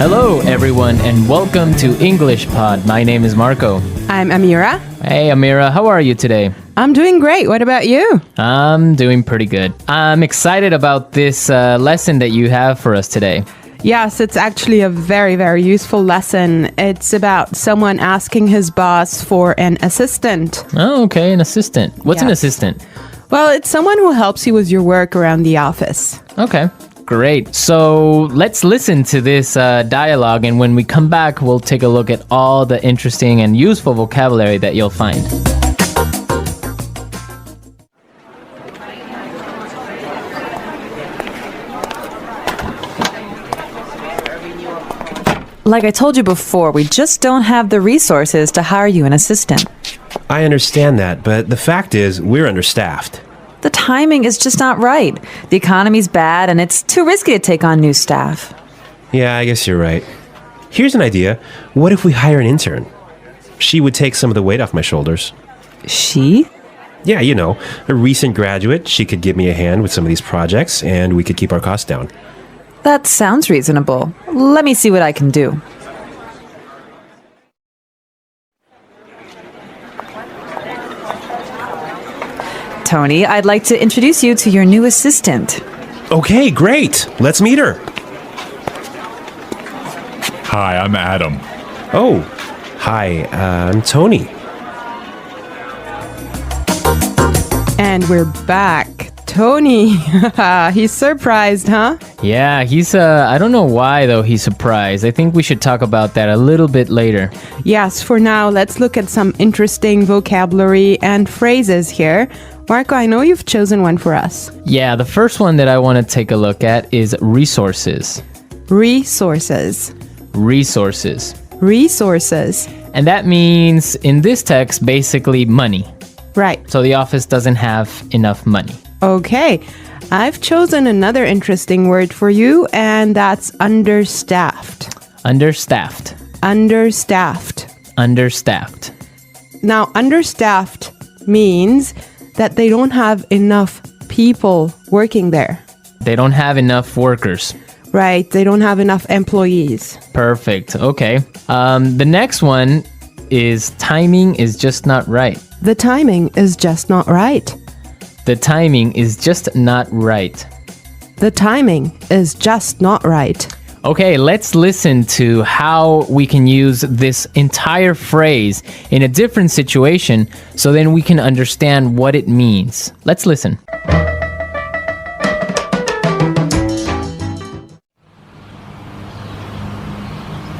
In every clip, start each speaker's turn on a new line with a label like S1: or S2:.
S1: Hello, everyone, and welcome to English Pod. My name is Marco.
S2: I'm Amira.
S1: Hey, Amira, how are you today?
S2: I'm doing great. What about you?
S1: I'm doing pretty good. I'm excited about this lesson that you have for us today.
S2: Yes, it's actually a very, very useful lesson. It's about someone asking his boss for an assistant.
S1: Oh, okay, an assistant. What's an assistant?
S2: Well, it's someone who helps you with your work around the office.
S1: Okay, great. So let's listen to this dialogue, and when we come back, we'll take a look at all the interesting and useful vocabulary that you'll find.
S3: Like I told you before, we just don't have the resources to hire you an assistant.
S4: I understand that, but the fact is, we're understaffed.
S3: The timing is just not right. The economy's bad, and it's too risky to take on new staff.
S4: Yeah, I guess you're right. Here's an idea. What if we hire an intern? She would take some of the weight off my shoulders.
S3: She?
S4: Yeah, you know, a recent graduate. She could give me a hand with some of these projects, and we could keep our costs down.
S3: That sounds reasonable. Let me see what I can do. Tony, I'd like to introduce you to your new assistant.
S4: Okay, great. Let's meet her.
S5: Hi, I'm Adam.
S4: Oh, hi, I'm Tony.
S2: And we're back. Tony, he's surprised, huh?
S1: Yeah, he's, I don't know why, though, he's surprised. I think we should talk about that a little bit later.
S2: Yes, for now, let's look at some interesting vocabulary and phrases here. Marco, I know you've chosen one for us.
S1: Yeah, the first one that I want to take a look at is resources.
S2: Resources.
S1: Resources.
S2: Resources.
S1: And that means, in this text, basically money.
S2: Right.
S1: So the office doesn't have enough money.
S2: Okay. I've chosen another interesting word for you, and that's understaffed.
S1: Understaffed.
S2: Understaffed.
S1: Understaffed.
S2: Now, understaffed means that they don't have enough people working there.
S1: They don't have enough workers.
S2: Right. They don't have enough employees.
S1: Perfect. Okay. The next one is timing is just not right.
S2: The timing is just not right.
S1: The timing is just not right.
S2: The timing is just not right.
S1: Okay, let's listen to how we can use this entire phrase in a different situation so then we can understand what it means. Let's listen.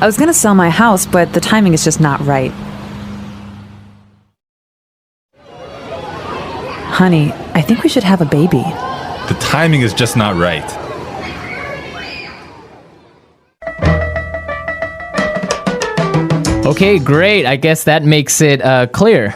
S3: I was going to sell my house, but the timing is just not right. Honey, I think we should have a baby.
S5: The timing is just not right.
S1: Okay, great. I guess that makes it clear.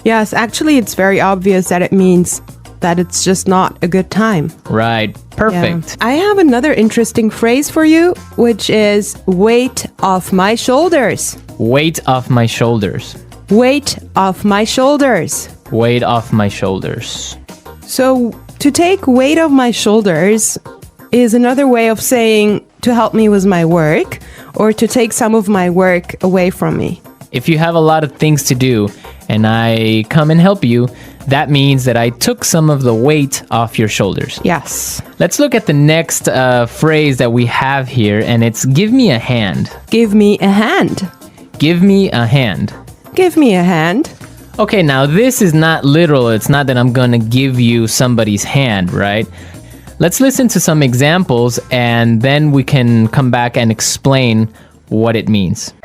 S2: Yes, actually, it's very obvious that it means that it's just not a good time.
S1: Right. Perfect.
S2: Yeah. I have another interesting phrase for you, which is weight off my shoulders.
S1: Weight off my shoulders.
S2: Weight off my shoulders.
S1: Weight off my shoulders.
S2: So, to take weight off my shoulders is another way of saying to help me with my work or to take some of my work away from me.
S1: If you have a lot of things to do and I come and help you, that means that I took some of the weight off your shoulders.
S2: Yes.
S1: Let's look at the next phrase that we have here, and it's give me a hand.
S2: Give me a hand.
S1: Give me a hand.
S2: Give me a hand.
S1: Okay, now this is not literal. It's not that I'm gonna give you somebody's hand, right? Let's listen to some examples and then we can come back and explain what it means.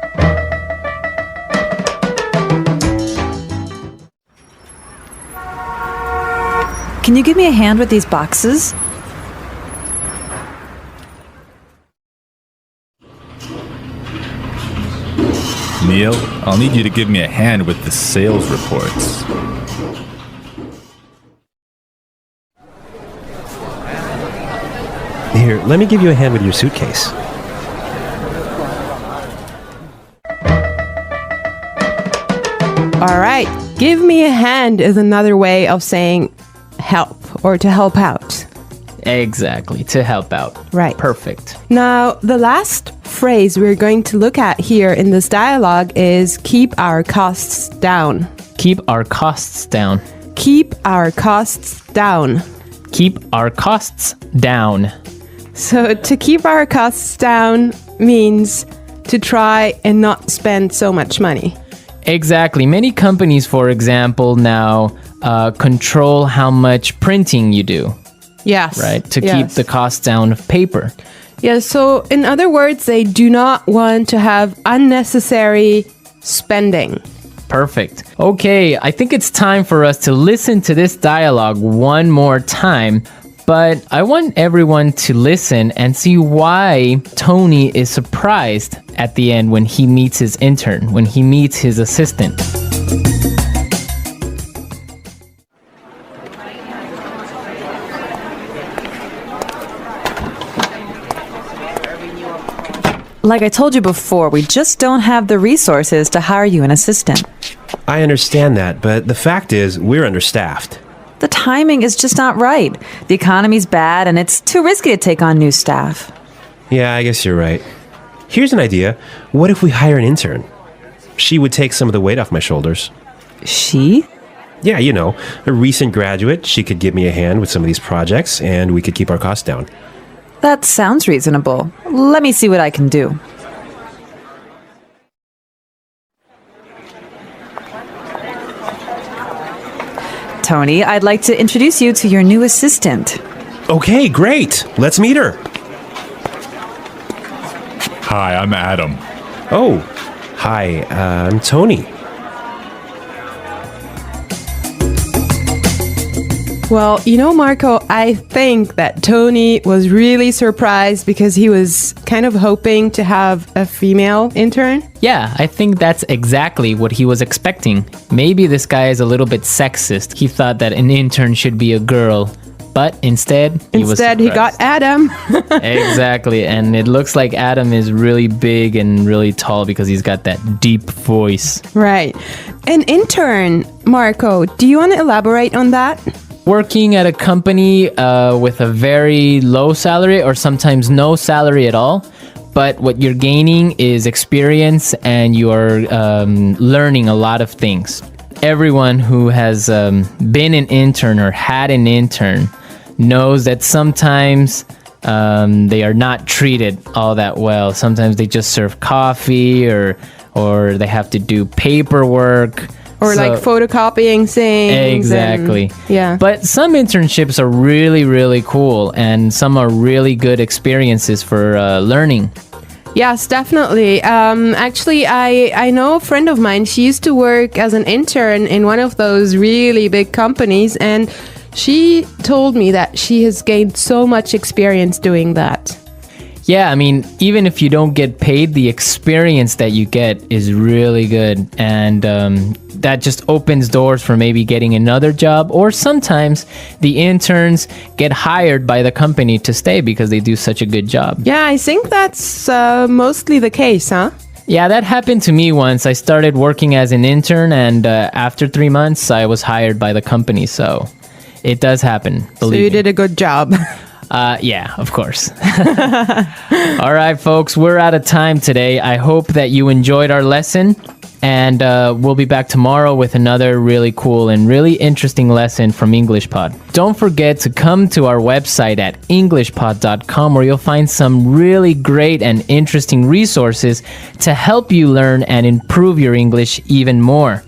S3: Can you give me a hand with these boxes?
S5: Neil, I'll need you to give me a hand with the sales reports.
S4: Here, let me give you a hand with your suitcase.
S2: All right. Give me a hand is another way of saying help or to help out.
S1: Exactly, to help out.
S2: Right.
S1: Perfect.
S2: Now, the last phrase we're going to look at here in this dialogue is keep our costs down.
S1: Keep our costs down.
S2: Keep our costs down.
S1: Keep our costs down.
S2: So to keep our costs down means to try and not spend so much money.
S1: Exactly. Many companies, for example, now control how much printing you do,
S2: Yes.
S1: right? To
S2: yes.
S1: keep the costs down of paper.
S2: Yeah, so in other words, they do not want to have unnecessary spending.
S1: Perfect. Okay, I think it's time for us to listen to this dialogue one more time. But I want everyone to listen and see why Tony is surprised at the end when he meets his intern, when he meets his assistant.
S3: Like I told you before, we just don't have the resources to hire you an assistant.
S4: I understand that, but the fact is, we're understaffed.
S3: The timing is just not right. The economy's bad, and it's too risky to take on new staff.
S4: Yeah, I guess you're right. Here's an idea. What if we hire an intern? She would take some of the weight off my shoulders.
S3: She?
S4: Yeah, you know, a recent graduate. She could give me a hand with some of these projects, and we could keep our costs down.
S3: That sounds reasonable. Let me see what I can do. Tony, I'd like to introduce you to your new assistant.
S4: Okay, great. Let's meet her.
S5: Hi, I'm Adam.
S4: Oh, hi, I'm Tony.
S2: Well, you know, Marco, I think that Tony was really surprised because he was kind of hoping to have a female intern.
S1: Yeah, I think that's exactly what he was expecting. Maybe this guy is a little bit sexist. He thought that an intern should be a girl, but instead he
S2: got Adam.
S1: Exactly, and it looks like Adam is really big and really tall because he's got that deep voice.
S2: Right. An intern, Marco, do you want to elaborate on that?
S1: Working at a company with a very low salary or sometimes no salary at all, but what you're gaining is experience and you are learning a lot of things. Everyone who has been an intern or had an intern knows that sometimes they are not treated all that well. Sometimes they just serve coffee or they have to do paperwork.
S2: Or like photocopying things.
S1: Exactly.
S2: Yeah.
S1: But some internships are really, really cool and some are really good experiences for learning.
S2: Yes, definitely. Actually, I know a friend of mine. She used to work as an intern in one of those really big companies, and she told me that she has gained so much experience doing that.
S1: Yeah, I mean, even if you don't get paid, the experience that you get is really good. And that just opens doors for maybe getting another job. Or sometimes the interns get hired by the company to stay because they do such a good job.
S2: Yeah, I think that's mostly the case, huh?
S1: Yeah, that happened to me once. I started working as an intern, and after 3 months, I was hired by the company. So it does happen.
S2: So you did a good job.
S1: Yeah, of course. All right, folks, we're out of time today. I hope that you enjoyed our lesson, and we'll be back tomorrow with another really cool and really interesting lesson from EnglishPod. Don't forget to come to our website at englishpod.com, where you'll find some really great and interesting resources to help you learn and improve your English even more.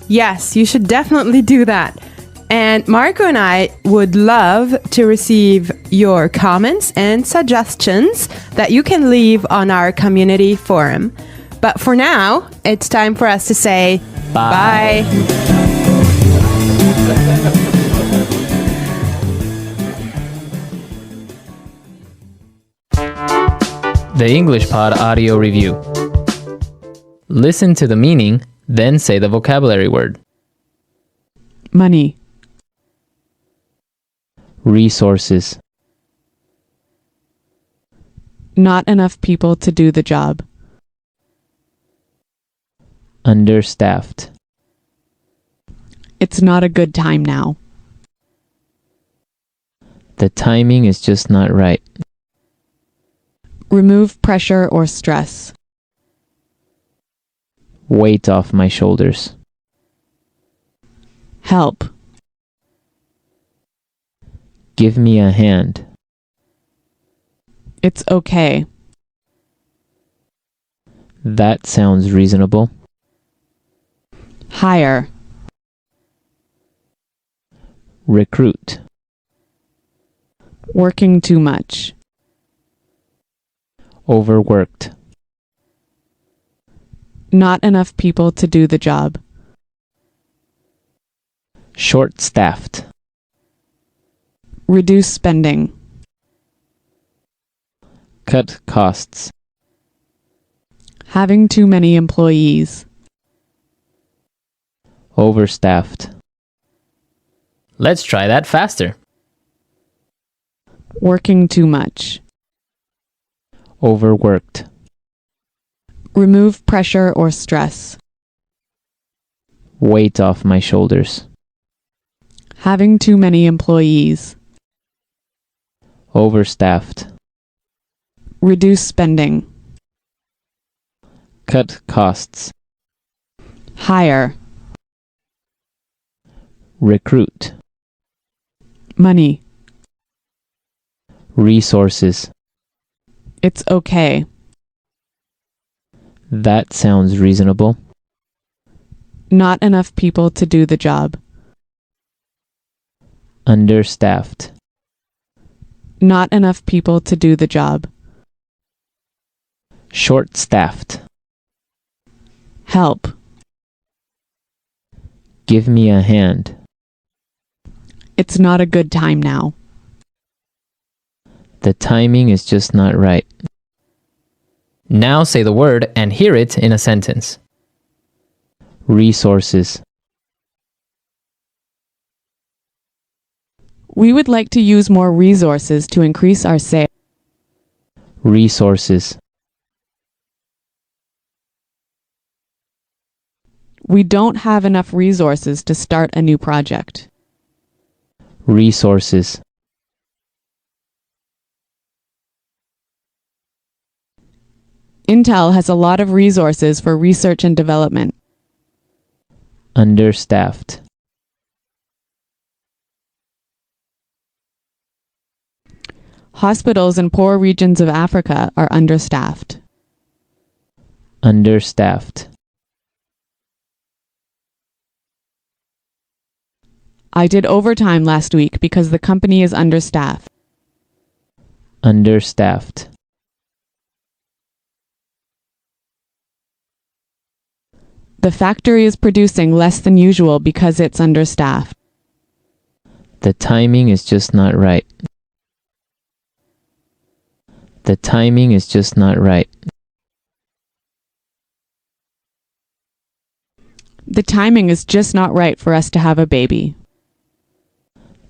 S2: Yes, you should definitely do that. And Marco and I would love to receive your comments and suggestions that you can leave on our community forum. But for now, it's time for us to say bye.
S1: The English Pod Audio Review. Listen to the meaning, then say the vocabulary word.
S6: Money.
S1: Resources.
S6: Not enough people to do the job.
S1: Understaffed.
S6: It's not a good time now.
S1: The timing is just not right.
S6: Remove pressure or stress.
S1: Weight off my shoulders.
S6: Help.
S1: Give me a hand.
S6: It's okay.
S1: That sounds reasonable.
S6: Hire.
S1: Recruit.
S6: Working too much.
S1: Overworked.
S6: Not enough people to do the job.
S1: Short-staffed.
S6: Reduce spending.
S1: Cut costs.
S6: Having too many employees.
S1: Overstaffed. Let's try that faster.
S6: Working too much.
S1: Overworked.
S6: Remove pressure or stress.
S1: Weight off my shoulders.
S6: Having too many employees.
S1: Overstaffed.
S6: Reduce spending.
S1: Cut costs.
S6: Hire.
S1: Recruit.
S6: Money.
S1: Resources.
S6: It's okay.
S1: That sounds reasonable.
S6: Not enough people to do the job.
S1: Understaffed.
S6: Not enough people to do the job.
S1: Short-staffed.
S6: Help.
S1: Give me a hand.
S6: It's not a good time now.
S1: The timing is just not right. Now say the word and hear it in a sentence. Resources.
S6: We would like to use more resources to increase our sales.
S1: Resources.
S6: We don't have enough resources to start a new project.
S1: Resources.
S6: Intel has a lot of resources for research and development.
S1: Understaffed.
S6: Hospitals in poor regions of Africa are understaffed.
S1: Understaffed.
S6: I did overtime last week because the company is understaffed.
S1: Understaffed.
S6: The factory is producing less than usual because it's understaffed.
S1: The timing is just not right. The timing is just not right.
S6: The timing is just not right for us to have a baby.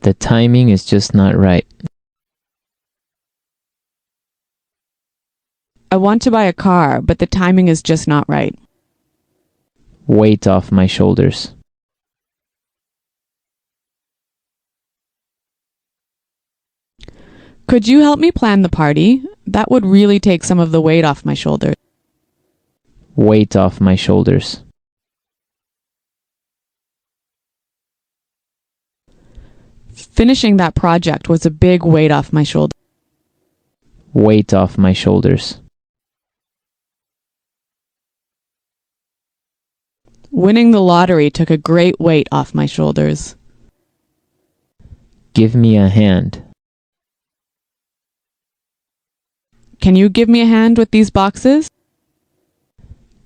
S1: The timing is just not right.
S6: I want to buy a car, but the timing is just not right.
S1: Weight off my shoulders.
S6: Could you help me plan the party? That would really take some of the weight off my shoulders.
S1: Weight off my shoulders.
S6: Finishing that project was a big weight off my shoulders.
S1: Weight off my shoulders.
S6: Winning the lottery took a great weight off my shoulders.
S1: Give me a hand.
S6: Can you give me a hand with these boxes?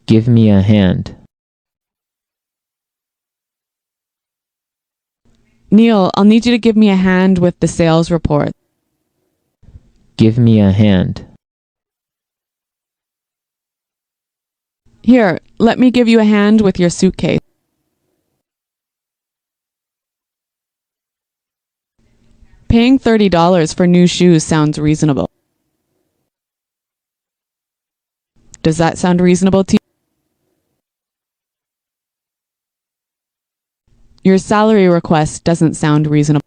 S1: Give me a hand.
S6: Neil, I'll need you to give me a hand with the sales report.
S1: Give me a hand.
S6: Here, let me give you a hand with your suitcase. Paying $30 for new shoes sounds reasonable. Does that sound reasonable to you? Your salary request doesn't sound reasonable.